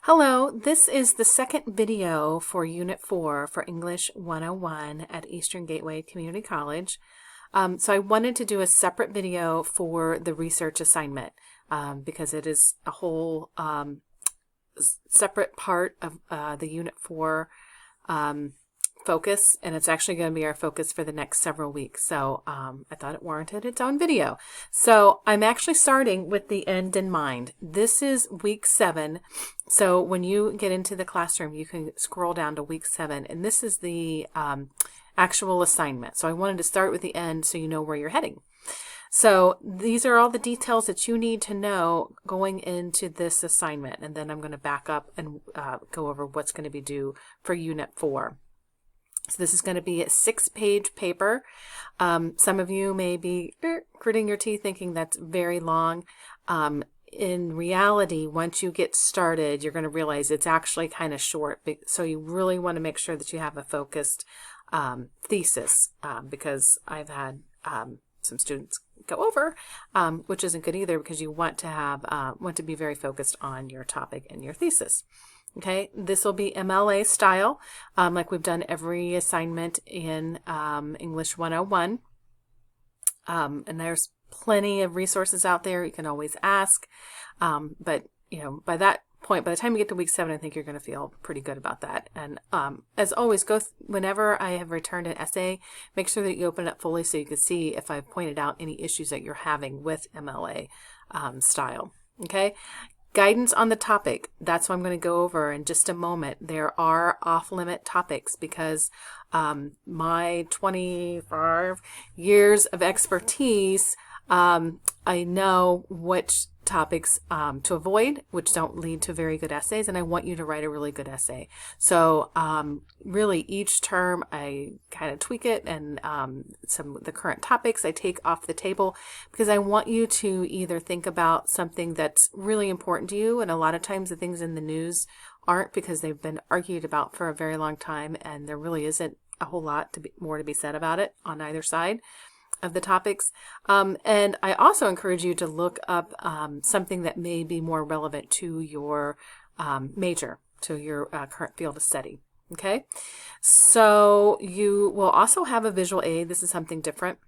Hello, this is the second video for Unit 4 for English 101 at Eastern Gateway Community College. So I wanted to do a separate video for the research assignment because it is a whole separate part of the Unit 4 focus, and it's actually going to be our focus for the next several weeks. So I thought it warranted its own video. So I'm actually starting with the end in mind. This is week 7. So when you get into the classroom, you can scroll down to week 7, and this is the actual assignment. So I wanted to start with the end so you know where you're heading. So these are all the details that you need to know going into this assignment, and then I'm going to back up and go over what's going to be due for Unit 4. So this is going to be a 6-page paper. Some of you may be gritting your teeth thinking that's very long. In reality, once you get started, you're going to realize it's actually kind of short. So you really want to make sure that you have a focused thesis because I've had some students go over, which isn't good either because you want to have want to be very focused on your topic and your thesis. Okay, this will be MLA style, like we've done every assignment in English 101. And there's plenty of resources out there. You can always ask. But, you know, by that point, by the time you get to week 7, I think you're going to feel pretty good about that. And as always, whenever I have returned an essay, make sure that you open it up fully so you can see if I've pointed out any issues that you're having with MLA style. Okay. Guidance on the topic, that's what I'm going to go over in just a moment. There are off-limit topics because my 25 years of expertise, I know which topics to avoid, which don't lead to very good essays, and I want you to write a really good essay. So really each term I kind of tweak it, and some of the current topics I take off the table because I want you to either think about something that's really important to you, and a lot of times the things in the news aren't because they've been argued about for a very long time and there really isn't a whole lot more to be said about it on either side of the topics. And I also encourage you to look up something that may be more relevant to your major, to your current field of study. Okay, so you will also have a visual aid. This is something different.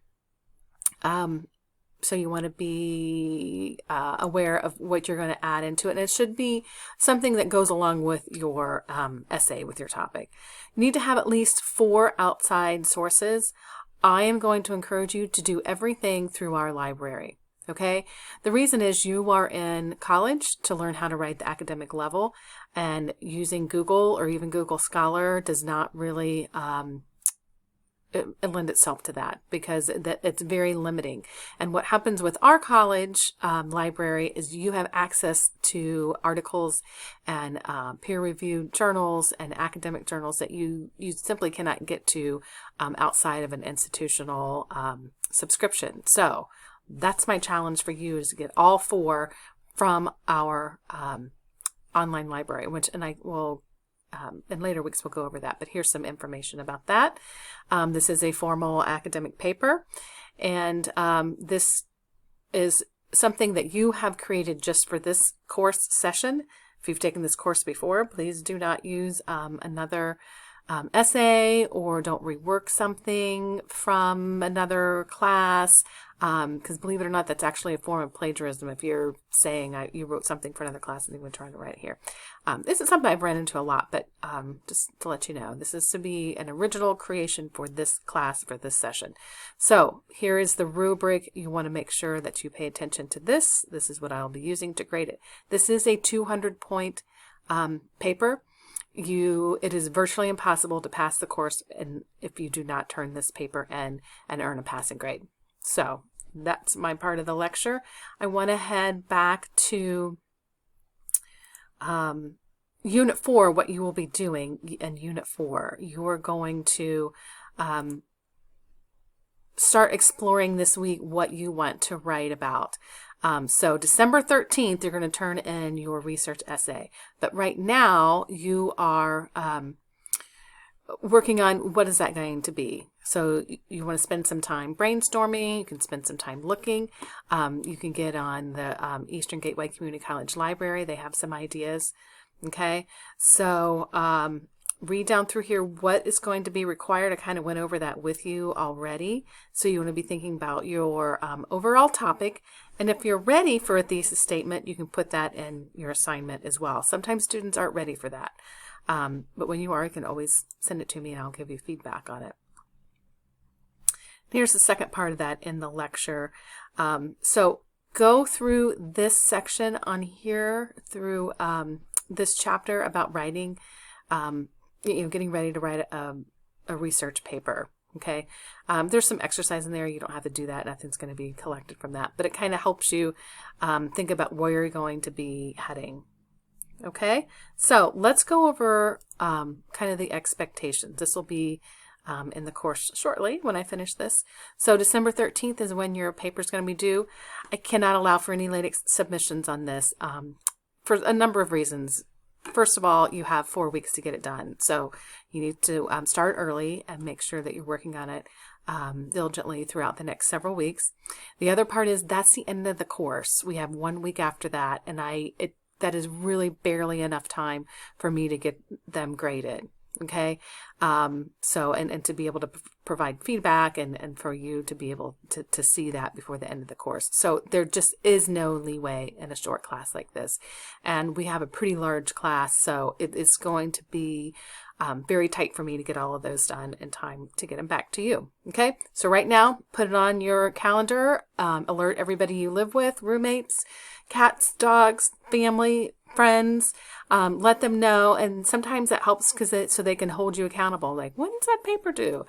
So you want to be aware of what you're going to add into it. And it should be something that goes along with your essay, with your topic. You need to have at least 4 outside sources. I am going to encourage you to do everything through our library. Okay. The reason is you are in college to learn how to write the academic level, and using Google or even Google Scholar does not really lend itself to that because it's very limiting. And what happens with our college library is you have access to articles and peer-reviewed journals and academic journals that you simply cannot get to outside of an institutional subscription. So that's my challenge for you, is to get all 4 from our online library, and I will in later weeks we'll go over that, but here's some information about that. This is a formal academic paper, and this is something that you have created just for this course session. If you've taken this course before, please do not use another essay, or don't rework something from another class, because believe it or not, that's actually a form of plagiarism if you're saying you wrote something for another class and then we're trying to write it here. This is something I've run into a lot, but just to let you know, this is to be an original creation for this class, for this session. So here is the rubric. You want to make sure that you pay attention to this. This is what I'll be using to grade it. This is a 200-point paper. It is virtually impossible to pass the course and if you do not turn this paper in and earn a passing grade. So that's my part of the lecture. I want to head back to Unit 4, what you will be doing in Unit 4. You're going to start exploring this week what you want to write about. So December 13th, you're going to turn in your research essay. But right now, you are working on what is that going to be. So you want to spend some time brainstorming. You can spend some time looking. You can get on the Eastern Gateway Community College Library. They have some ideas. Okay, so read down through here what is going to be required. I kind of went over that with you already. So you want to be thinking about your overall topic. And if you're ready for a thesis statement, you can put that in your assignment as well. Sometimes students aren't ready for that. But when you are, you can always send it to me and I'll give you feedback on it. Here's the second part of that in the lecture. So go through this section on here through this chapter about writing, getting ready to write a research paper. Okay, there's some exercise in there. You don't have to do that. Nothing's going to be collected from that, but it kind of helps you think about where you're going to be heading. Okay, so let's go over kind of the expectations. This will be in the course shortly when I finish this. So December 13th is when your paper is going to be due. I cannot allow for any late submissions on this for a number of reasons. First of all, you have 4 weeks to get it done. So you need to start early and make sure that you're working on it diligently throughout the next several weeks. The other part is that's the end of the course. We have 1 week after that, and that is really barely enough time for me to get them graded. Okay, so and to be able to provide feedback and for you to be able to see that before the end of the course. So there just is no leeway in a short class like this, and we have a pretty large class, so it is going to be very tight for me to get all of those done in time to get them back to you. Okay, so right now, put it on your calendar, alert everybody you live with, roommates, cats, dogs, family, friends, let them know. And sometimes that helps so they can hold you accountable. Like, when's that paper due?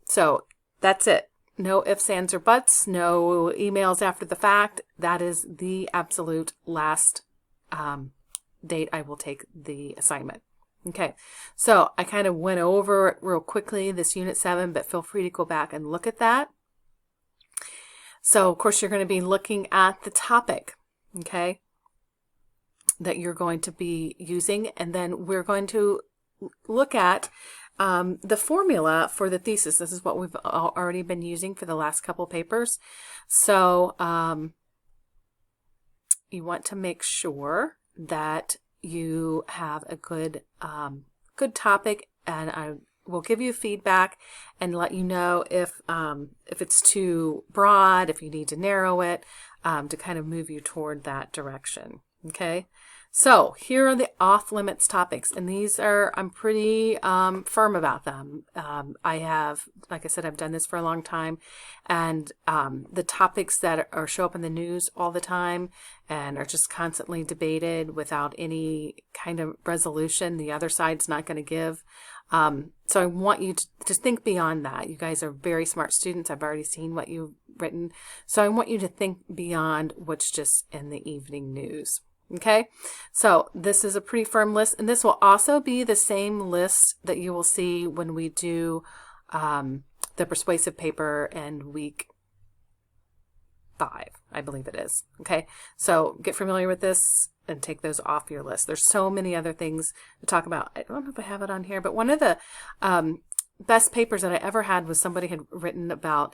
So that's it. No ifs, ands, or buts. No emails after the fact. That is the absolute last date I will take the assignment. Okay, so I kind of went over it real quickly, this Unit 7, but feel free to go back and look at that. So, of course, you're going to be looking at the topic, okay, that you're going to be using, and then we're going to look at the formula for the thesis. This is what we've already been using for the last couple papers. So you want to make sure that you have a good topic, and I will give you feedback and let you know if it's too broad, if you need to narrow it, to kind of move you toward that direction. Okay, so here are the off-limits topics, and these are, I'm pretty firm about them. I have, like I said, I've done this for a long time, and the topics that show up in the news all the time and are just constantly debated without any kind of resolution, the other side's not going to give. So I want you to just think beyond that. You guys are very smart students. I've already seen what you've written. So I want you to think beyond what's just in the evening news. Okay, so this is a pretty firm list, and this will also be the same list that you will see when we do the persuasive paper in week 5, I believe it is. Okay, so get familiar with this and take those off your list. There's so many other things to talk about. I don't know if I have it on here, but one of the best papers that I ever had was somebody had written about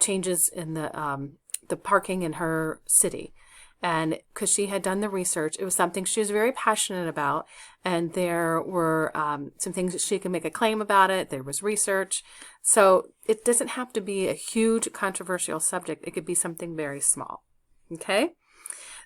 changes in the parking in her city. And because she had done the research, it was something she was very passionate about. And there were some things that she could make a claim about it. There was research. So it doesn't have to be a huge controversial subject. It could be something very small. Okay.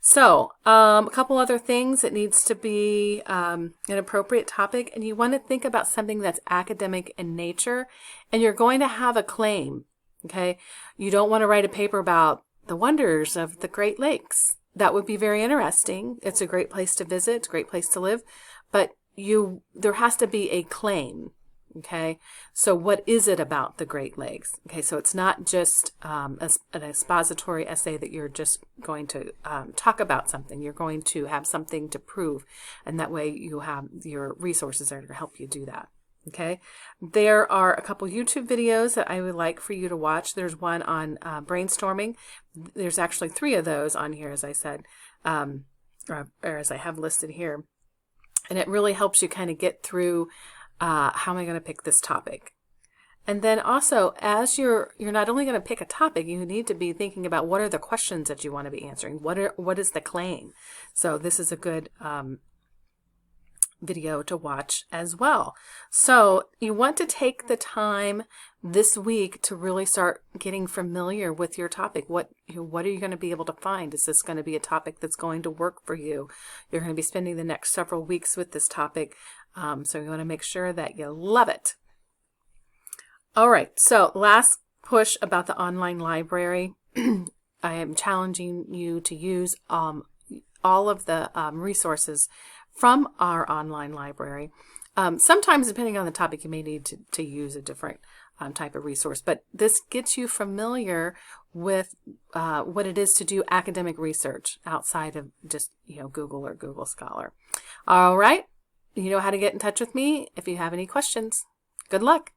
So a couple other things. It needs to be an appropriate topic. And you want to think about something that's academic in nature. And you're going to have a claim. Okay. You don't want to write a paper about the wonders of the Great Lakes. That would be very interesting. It's a great place to visit. It's a great place to live. But there has to be a claim. Okay. So what is it about the Great Lakes? Okay. So it's not just an expository essay that you're just going to talk about something. You're going to have something to prove. And that way you have your resources there to help you do that. Okay, there are a couple YouTube videos that I would like for you to watch. There's one on brainstorming. There's actually 3 of those on here, as I said, or as I have listed here. And it really helps you kind of get through how am I going to pick this topic. And then also, as you're not only going to pick a topic, you need to be thinking about what are the questions that you want to be answering. What is the claim? So this is a good video to watch as well. So you want to take the time this week to really start getting familiar with your topic. What are you going to be able to find? Is this going to be a topic that's going to work for you? You're going to be spending the next several weeks with this topic. So you want to make sure that you love it. All right. So last push about the online library. I am challenging you to use all of the resources from our online library. Sometimes, depending on the topic, you may need to use a different type of resource, but this gets you familiar with what it is to do academic research outside of just Google or Google Scholar. All right, you know how to get in touch with me if you have any questions. Good luck.